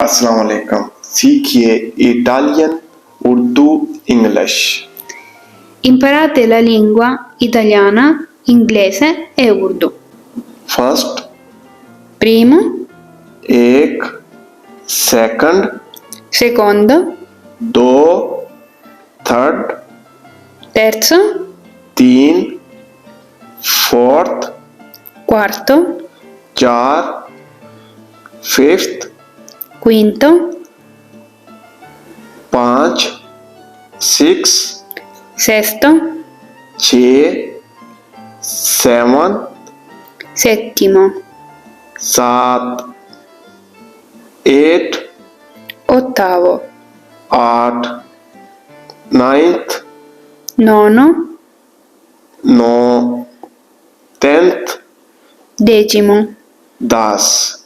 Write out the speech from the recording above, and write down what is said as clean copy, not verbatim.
अस्सलाम वालेकुम। सीखिए Italian, Urdu, English. Imparate la lingua italiana, inglese e urdu. First, Primo, एक, सेकंड, secondo, दो, थर्ड, terzo, तीन, फोर्थ, quarto, चार, फिफ्थ, quinto, पाँच, सिक्स, sesto, छः, सेवन, settimo, सात, एट, ottavo, आठ, नाइन्थ, nono, नौ, टेंथ, decimo. 10।